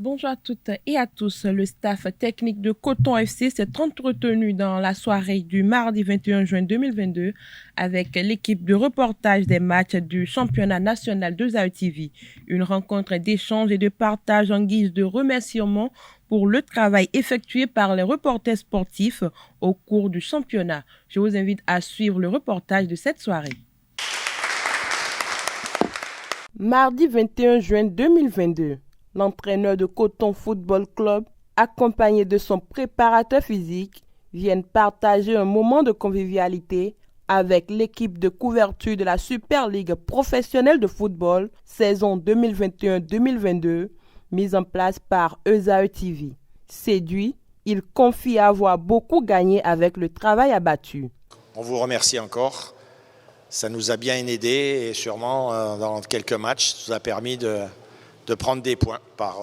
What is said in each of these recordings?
Bonjour à toutes et à tous. Le staff technique de Coton FC s'est entretenu dans la soirée du mardi 21 juin 2022 avec l'équipe de reportage des matchs du championnat national de Zao TV. Une rencontre d'échange et de partage en guise de remerciement pour le travail effectué par les reporters sportifs au cours du championnat. Je vous invite à suivre le reportage de cette soirée. Mardi 21 juin 2022. L'entraîneur de Coton Football Club, accompagné de son préparateur physique, viennent partager un moment de convivialité avec l'équipe de couverture de la Super Ligue professionnelle de football saison 2021-2022, mise en place par Zao TV. Séduit, il confie avoir beaucoup gagné avec le travail abattu. On vous remercie encore. Ça nous a bien aidé et sûrement dans quelques matchs, ça nous a permis de prendre des points par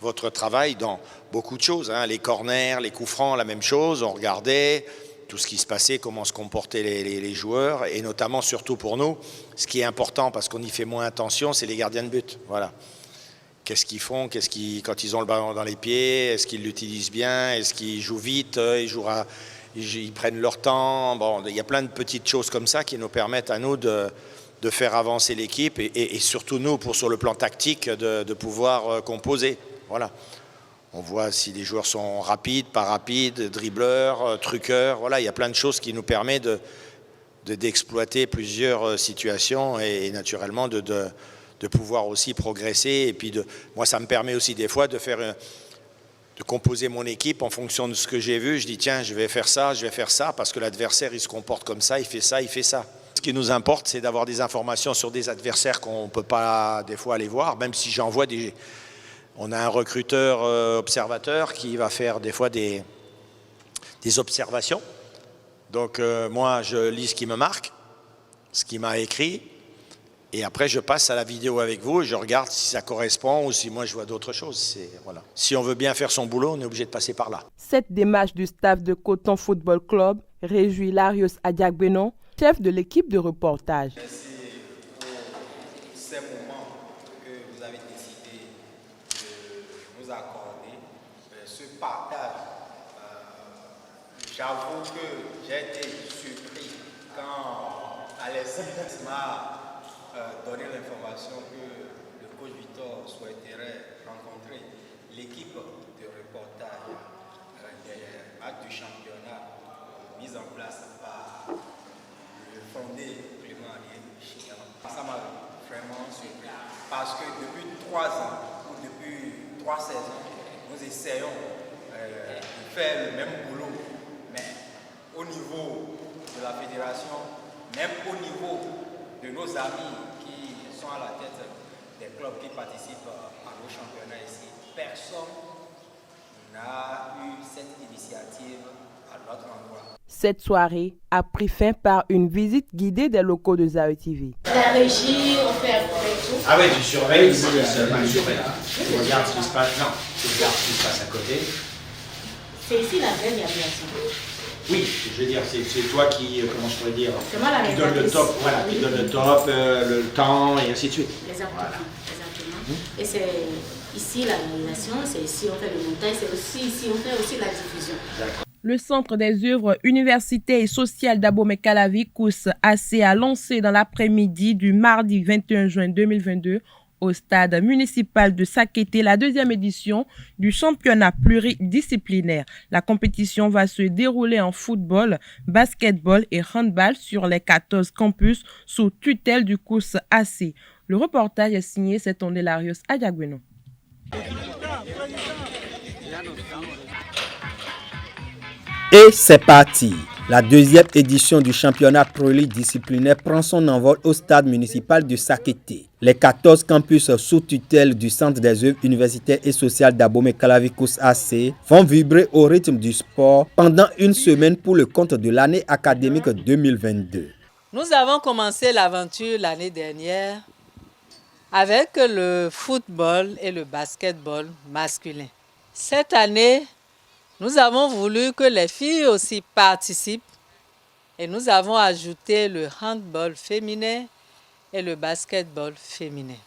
votre travail dans beaucoup de choses. Les corners, les coups francs, la même chose. On regardait tout ce qui se passait, comment se comportaient les joueurs et notamment, surtout pour nous, ce qui est important parce qu'on y fait moins attention, c'est les gardiens de but. Voilà. Qu'est-ce qu'ils font quand ils ont le ballon dans les pieds? Est-ce qu'ils l'utilisent bien? Est-ce qu'ils jouent vite? Ils prennent leur temps. Bon, il y a plein de petites choses comme ça qui nous permettent à nous de faire avancer l'équipe et surtout nous, sur le plan tactique, de pouvoir composer. Voilà. On voit si les joueurs sont rapides, pas rapides, dribbleurs, truqueurs. Voilà, il y a plein de choses qui nous permettent d'exploiter plusieurs situations et naturellement de pouvoir aussi progresser. Et puis moi, ça me permet aussi des fois de composer mon équipe en fonction de ce que j'ai vu. Je dis tiens, je vais faire ça parce que l'adversaire il se comporte comme ça, il fait ça, il fait ça. Ce qui nous importe, c'est d'avoir des informations sur des adversaires qu'on ne peut pas des fois aller voir, même si j'envoie on a un recruteur observateur qui va faire des fois des observations. Donc moi, je lis ce qui me marque, ce qui m'a écrit, et après je passe à la vidéo avec vous et je regarde si ça correspond ou si moi je vois d'autres choses. Voilà. Si on veut bien faire son boulot, on est obligé de passer par là. Cette démarche du staff de Coton Football Club réjouit Larios Adiagbeno, chef de l'équipe de reportage. Merci pour ces moments que vous avez décidé de nous accorder, ce partage. J'avoue que j'ai été surpris quand Alexis m'a donné l'information que le coach Victor souhaiterait rencontrer l'équipe de reportage des matchs du championnat mise en place par le fondé Clément Chignon. Ça m'a vraiment surpris parce que depuis 3 ans ou depuis 3 saisons, nous essayons de faire le même boulot, mais au niveau de la fédération, même au niveau de nos amis qui sont à la tête des clubs qui participent à nos championnats ici, personne n'a eu cette initiative à notre endroit. Cette soirée a pris fin par une visite guidée des locaux de Zao TV. La régie, on fait un tout. Ah oui, tu surveilles ici seulement, tu regardes ce qui se passe. Non, tu regardes ce qui se passe à côté. C'est ici la vraie aviation. Oui, je veux dire, c'est toi qui, comment je pourrais dire, C'est moi la qui donne le top, voilà, oui. qui donne le top, le temps et ainsi de suite. Exactement, Voilà. exactement. Et c'est ici la réalisation, c'est ici on fait le montage, c'est aussi ici on fait aussi la diffusion. Le Centre des œuvres universitaires et sociales d'Abomey-Calavi, COUS AC, a lancé dans l'après-midi du mardi 21 juin 2022 au stade municipal de Sakété la 2e édition du championnat pluridisciplinaire. La compétition va se dérouler en football, basketball et handball sur les 14 campus sous tutelle du COUS AC. Le reportage est signé Setonde Larios Adiagbeno. Et c'est parti. La 2e édition du championnat pluridisciplinaire prend son envol au stade municipal de Sakété. Les 14 campus sous tutelle du Centre des œuvres universitaires et sociales d'Abomey-Calavi COUS AC vont vibrer au rythme du sport pendant une semaine pour le compte de l'année académique 2022. Nous avons commencé l'aventure l'année dernière avec le football et le basketball masculin. Cette année, nous avons voulu que les filles aussi participent et nous avons ajouté le handball féminin et le basketball féminin.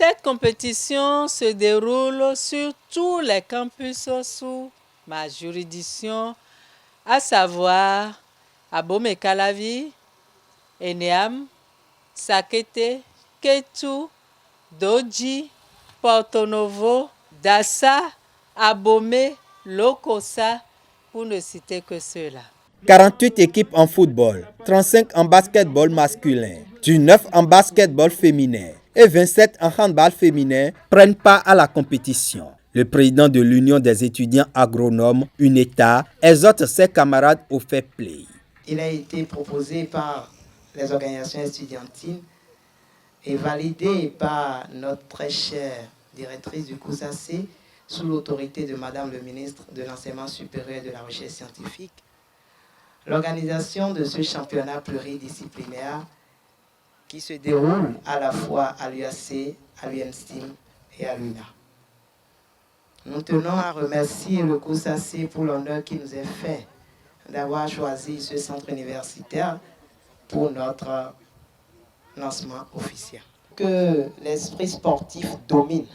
Cette compétition se déroule sur tous les campus sous ma juridiction, à savoir Abomey-Calavi, Eneam, Sakete, Ketu, Dodji, Porto Novo, Dassa, Abomey, Lokossa, pour ne citer que ceux-là. 48 équipes en football, 35 en basketball masculin, 19 en basketball féminin et 27 en handball féminin prennent part à la compétition. Le président de l'Union des étudiants agronomes, UNETA, exhorte ses camarades au fair play. Il a été proposé par les organisations estudiantines et validé par notre très chère directrice du COUSAC sous l'autorité de Madame le ministre de l'Enseignement supérieur et de la Recherche scientifique. L'organisation de ce championnat pluridisciplinaire qui se déroule à la fois à l'UAC, à l'UNSTIM et à l'UNA. Nous tenons à remercier le COUSAC pour l'honneur qui nous est fait d'avoir choisi ce centre universitaire pour notre lancement officiel. Que l'esprit sportif domine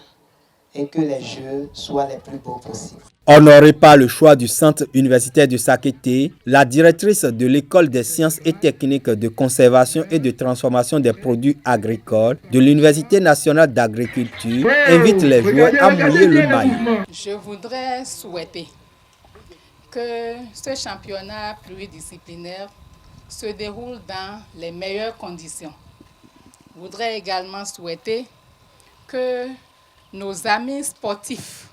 et que les jeux soient les plus beaux possibles. Honorée par le choix du centre universitaire de Sakete, la directrice de l'école des sciences et techniques de conservation et de transformation des produits agricoles de l'Université nationale d'agriculture invite les joueurs à mouiller le maillot. Je voudrais souhaiter que ce championnat pluridisciplinaire se déroule dans les meilleures conditions. Je voudrais également souhaiter que nos amis sportifs,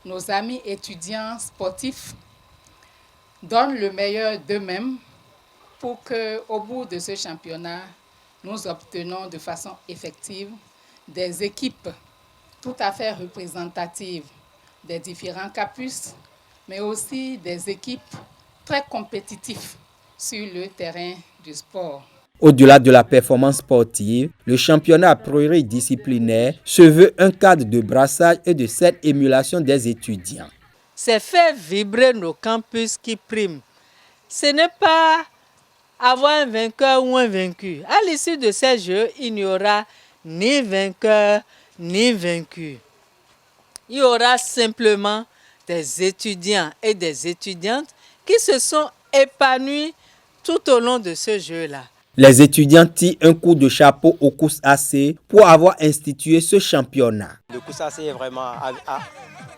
nos amis étudiants sportifs donnent le meilleur d'eux-mêmes pour qu'au bout de ce championnat, nous obtenons de façon effective des équipes tout à fait représentatives des différents campus, mais aussi des équipes très compétitives sur le terrain du sport. Au-delà de la performance sportive, le championnat pluridisciplinaire se veut un cadre de brassage et de cette émulation des étudiants. C'est faire vibrer nos campus qui priment. Ce n'est pas avoir un vainqueur ou un vaincu. À l'issue de ces jeux, il n'y aura ni vainqueur ni vaincu. Il y aura simplement des étudiants et des étudiantes qui se sont épanouis tout au long de ce jeu-là. Les étudiants tirent un coup de chapeau au COUSAC pour avoir institué ce championnat. Le COUSAC est vraiment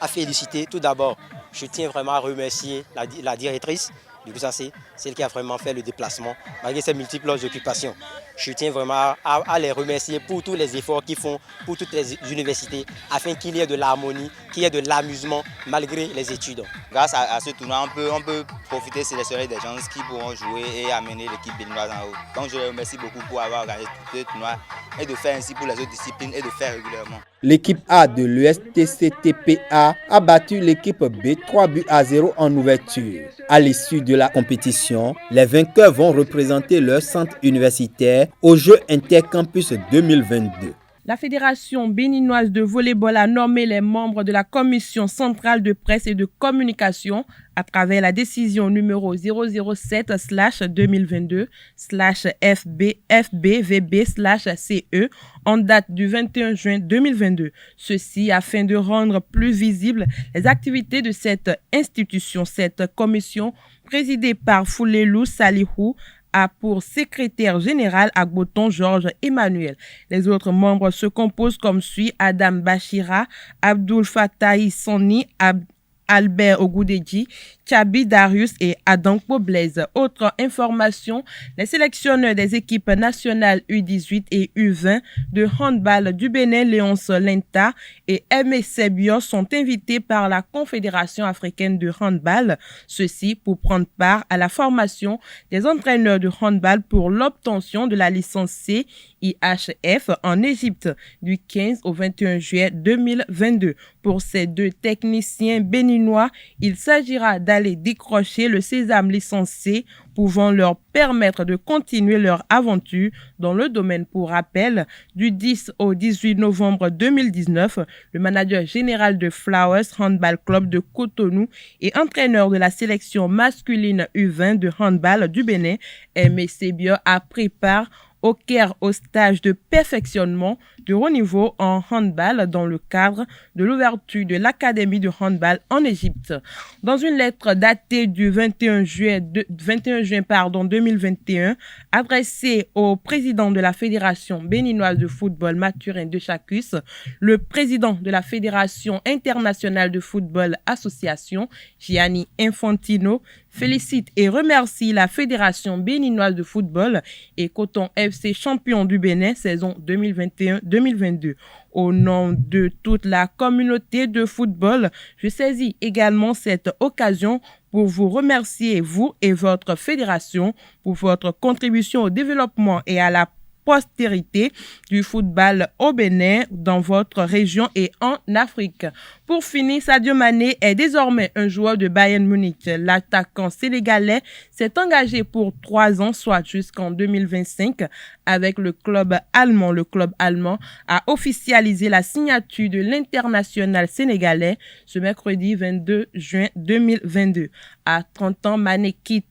à féliciter. Tout d'abord, je tiens vraiment à remercier la directrice du COUSAC, celle qui a vraiment fait le déplacement, malgré ses multiples occupations. Je tiens vraiment à les remercier pour tous les efforts qu'ils font pour toutes les universités, afin qu'il y ait de l'harmonie, qu'il y ait de l'amusement, malgré les études. Grâce à ce tournoi, on peut profiter, sélectionner des gens qui pourront jouer et amener l'équipe béninoise en haut. Donc je les remercie beaucoup pour avoir organisé ce tournoi et de faire ainsi pour les autres disciplines et de faire régulièrement. L'équipe A de l'USTCTPA a battu l'équipe B 3-0 en ouverture. À l'issue de la compétition, les vainqueurs vont représenter leur centre universitaire aux Jeux Intercampus 2022. La Fédération béninoise de volleyball a nommé les membres de la Commission centrale de presse et de communication à travers la décision numéro 007/2022/FBVB/CE en date du 21 juin 2022. Ceci afin de rendre plus visibles les activités de cette institution. Cette commission, présidée par Foulelou Salihou, a pour secrétaire général Agboton Georges Emmanuel. Les autres membres se composent comme suit: Adam Bachira, Abdul Fatahi Soni, Albert Ogoudeji, Chabi Darius et Adankpo Blaise. Autre information, les sélectionneurs des équipes nationales U18 et U20 de handball du Bénin, Léonce Lenta et Aimé Sebios, sont invités par la Confédération africaine de handball, ceci pour prendre part à la formation des entraîneurs de handball pour l'obtention de la licence C IHF en Égypte du 15 au 21 juillet 2022. Pour ces deux techniciens béninois, il s'agira d'aller décrocher le sésame licence C pouvant leur permettre de continuer leur aventure dans le domaine. Pour rappel, du 10 au 18 novembre 2019, le manager général de Flowers Handball Club de Cotonou et entraîneur de la sélection masculine U20 de handball du Bénin, Aimé Sebio, a pris part au Caire au stage de perfectionnement de haut niveau en handball dans le cadre de l'ouverture de l'Académie de handball en Égypte. Dans une lettre datée du 21 juin 2021, adressée au président de la Fédération béninoise de football Mathurin Deschacus, le président de la Fédération internationale de football association, Gianni Infantino, félicite et remercie la Fédération béninoise de football et Coton FC champion du Bénin saison 2021-2022. Au nom de toute la communauté de football, je saisis également cette occasion pour vous remercier, vous et votre fédération, pour votre contribution au développement et à la postérité du football au Bénin, dans votre région et en Afrique. Pour finir, Sadio Mané est désormais un joueur de Bayern Munich. L'attaquant sénégalais s'est engagé pour 3 ans, soit jusqu'en 2025, avec le club allemand. Le club allemand a officialisé la signature de l'international sénégalais ce mercredi 22 juin 2022. À 30 ans, Mané qui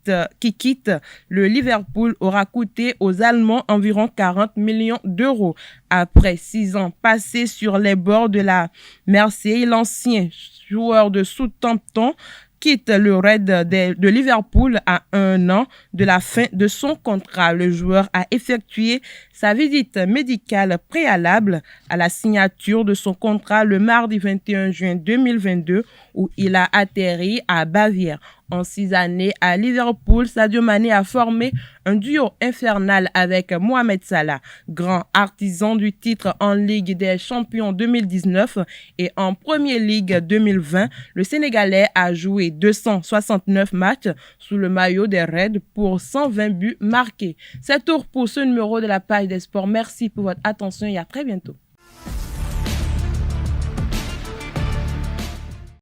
quitte le Liverpool aura coûté aux Allemands environ 40 millions d'euros. Après 6 ans passés sur les bords de la Mersey, l'ancien joueur de Southampton quitte le Red de Liverpool à 1 an de la fin de son contrat. Le joueur a effectué sa visite médicale préalable à la signature de son contrat le mardi 21 juin 2022 où il a atterri à Bavière. En 6 années à Liverpool, Sadio Mané a formé un duo infernal avec Mohamed Salah, grand artisan du titre en Ligue des Champions 2019 et en Premier League 2020. Le Sénégalais a joué 269 matchs sous le maillot des Reds pour 120 buts marqués. C'est tout pour ce numéro de la page des sports. Merci pour votre attention et à très bientôt.